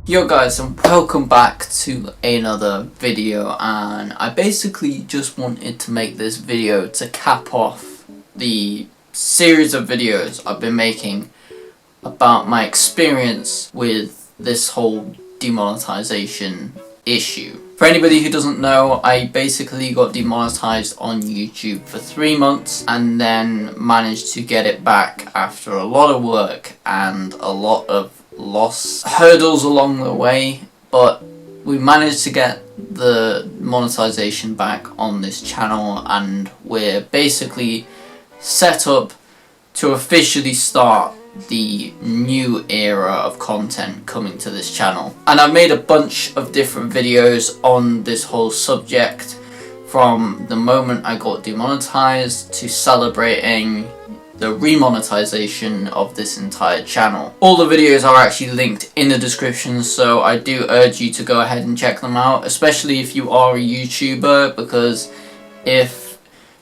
Yo guys, and welcome back to another video, and I basically just wanted to make this video to cap off the series of videos I've been making about my experience with this whole demonetization issue. For anybody who doesn't know, I basically got demonetized on YouTube for 3 months and then managed to get it back after a lot of work and a lot of hurdles along the way, but we managed to get the monetization back on this channel, and we're basically set up to officially start the new era of content coming to this channel. And I've made a bunch of different videos on this whole subject, from the moment I got demonetized to celebrating the remonetization of this entire channel. All the videos are actually linked in the description, so I do urge you to go ahead and check them out, especially if you are a YouTuber, because if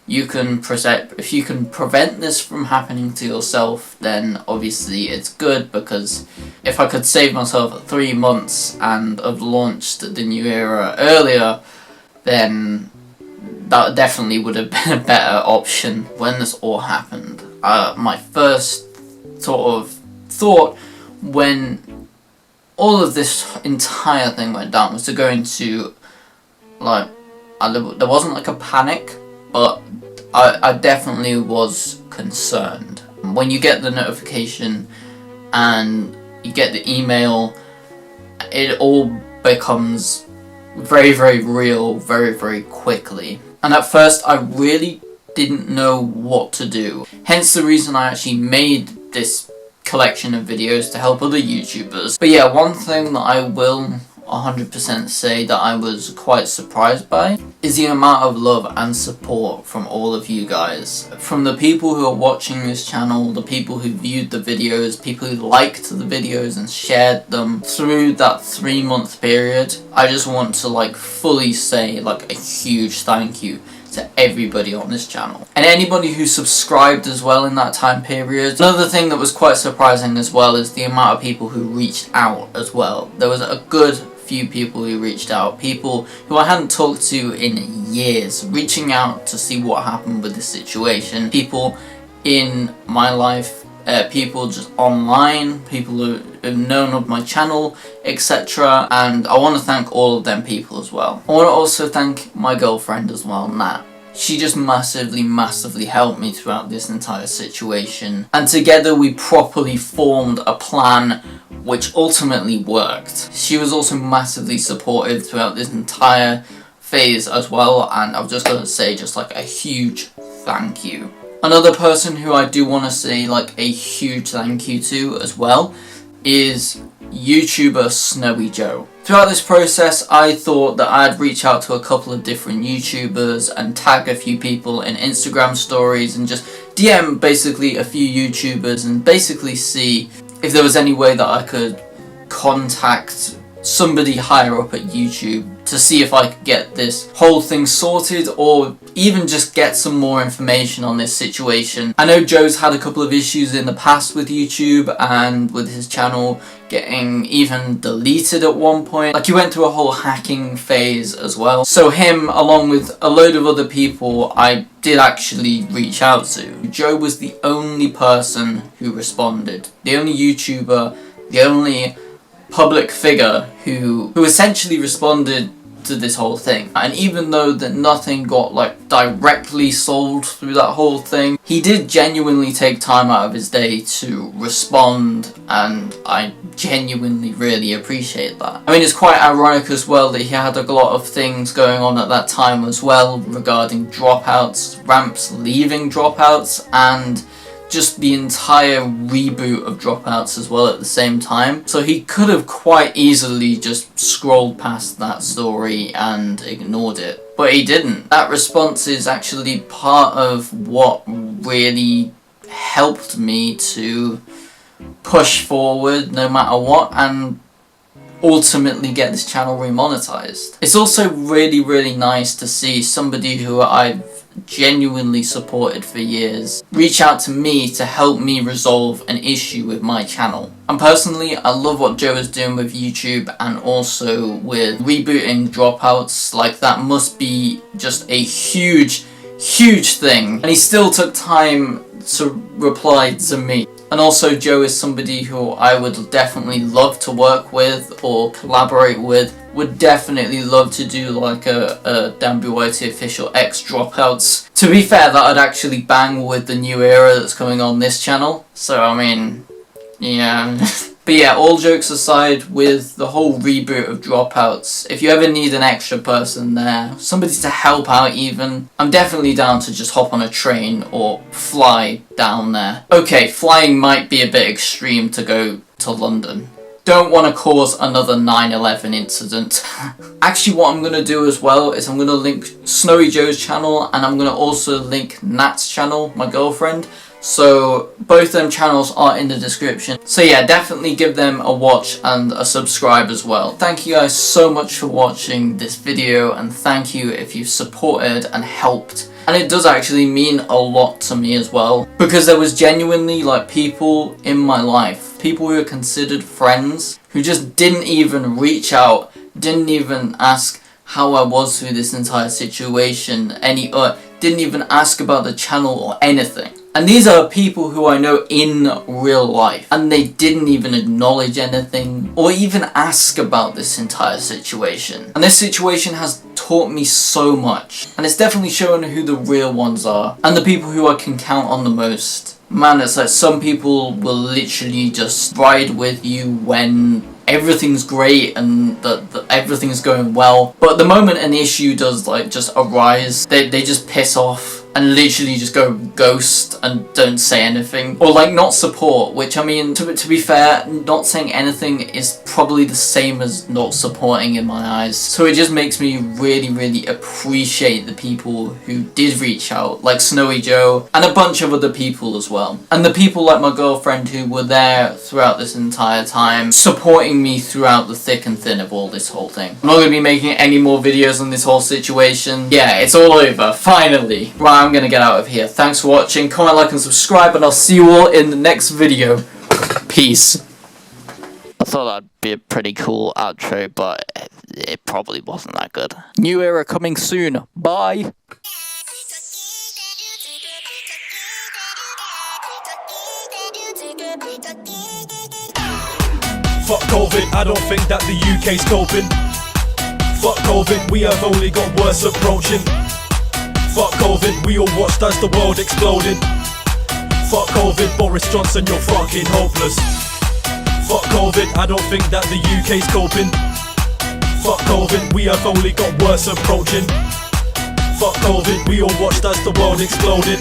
you can prevent this from happening to yourself, then obviously it's good, because if I could save myself 3 months and have launched the new era earlier, then that definitely would have been a better option. When this all happened, my first sort of thought when all of this entire thing went down was to go into, like, there wasn't like a panic, but I definitely was concerned. When you get the notification and you get the email, it all becomes very, very real very, very quickly. And at first I really didn't know what to do. Hence the reason I actually made this collection of videos to help other YouTubers. But yeah, one thing that I will 100% say that I was quite surprised by is the amount of love and support from all of you guys. From the people who are watching this channel, the people who viewed the videos, people who liked the videos and shared them through that 3-month period. I just want to fully say a huge thank you to everybody on this channel, and anybody who subscribed as well in that time period. Another thing that was quite surprising as well is the amount of people who reached out as well. There was a good few people who reached out, people who I hadn't talked to in years, reaching out to see what happened with the situation, people in my life, people just online, people who have known of my channel, etc. And I want to thank all of them people as well. I want to also thank my girlfriend as well, Nat. She just massively helped me throughout this entire situation, and together we properly formed a plan which ultimately worked. She was also massively supportive throughout this entire phase as well, and I've just got to say a huge thank you. Another person who I do want to say a huge thank you to as well is YouTuber Snowy Joe. Throughout this process, I thought that I'd reach out to a couple of different YouTubers and tag a few people in Instagram stories and just DM basically a few YouTubers and basically see if there was any way that I could contact somebody higher up at YouTube to see if I could get this whole thing sorted, or even just get some more information on this situation. I know Joe's had a couple of issues in the past with YouTube and with his channel getting even deleted at one point. He went through a whole hacking phase as well. So him, along with a load of other people, I did actually reach out to. Joe was the only person who responded. The only YouTuber, the only public figure who essentially responded to this whole thing. And even though that nothing got directly solved through that whole thing, he did genuinely take time out of his day to respond, and I genuinely really appreciate that. I mean, it's quite ironic as well that he had a lot of things going on at that time as well regarding dropouts, ramps leaving dropouts, and just the entire reboot of dropouts as well at the same time. So he could have quite easily just scrolled past that story and ignored it, but he didn't. That response is actually part of what really helped me to push forward no matter what, and ultimately get this channel remonetized. It's also really nice to see somebody who I've genuinely supported for years reach out to me to help me resolve an issue with my channel. And personally, I love what Joe is doing with YouTube and also with rebooting dropouts. Like, that must be just a huge thing. And he still took time to reply to me. And also, Joe is somebody who I would definitely love to work with or collaborate with. Would definitely love to do like a DamnBYT official X dropouts. To be fair, that would actually bang with the new era that's coming on this channel. So I mean, yeah. But yeah, all jokes aside, with the whole reboot of dropouts, if you ever need an extra person there, somebody to help out even, I'm definitely down to just hop on a train or fly down there. Okay, flying might be a bit extreme to go to London. Don't want to cause another 9/11 incident. Actually, what I'm going to do as well is I'm going to link Snowy Joe's channel, and I'm going to also link Nat's channel, my girlfriend. So both them channels are in the description. So yeah, definitely give them a watch and a subscribe as well. Thank you guys so much for watching this video, and thank you if you've supported and helped. And it does actually mean a lot to me as well, because there was genuinely like people in my life, people who are considered friends, who just didn't even reach out, didn't even ask how I was through this entire situation, didn't even ask about the channel or anything. And these are people who I know in real life, and they didn't even acknowledge anything or even ask about this entire situation. And this situation has taught me so much, and it's definitely shown who the real ones are and the people who I can count on the most. Man, it's like some people will literally just ride with you when everything's great and everything's going well, but the moment an issue does like just arise, they just piss off and literally just go ghost and don't say anything, or like not support, which I mean, to be fair, not saying anything is probably the same as not supporting in my eyes. So it just makes me really appreciate the people who did reach out, like Snowy Joe and a bunch of other people as well, and the people like my girlfriend who were there throughout this entire time, supporting me throughout the thick and thin of all this whole thing. I'm not going to be making any more videos on this whole situation. Yeah, it's all over, finally. Right, I'm going to get out of here. Thanks for watching, comment, like and subscribe, and I'll see you all in the next video. Peace. I thought that'd be a pretty cool outro, but it probably wasn't that good. New era coming soon. Bye. Fuck COVID, I don't think that the UK's coping. Fuck COVID, we have only got worse approaching. Fuck COVID, we all watched as the world exploded. Fuck COVID, Boris Johnson, you're fucking hopeless. Fuck COVID, I don't think that the UK's coping. Fuck COVID, we have only got worse approaching. Fuck COVID, we all watched as the world exploded.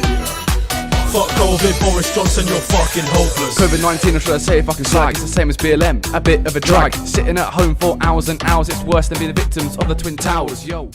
Fuck COVID, Boris Johnson, you're fucking hopeless. COVID-19, or should I say fucking slag? It's the same as BLM, a bit of a drag. Sitting at home for hours and hours, it's worse than being the victims of the Twin Towers, yo.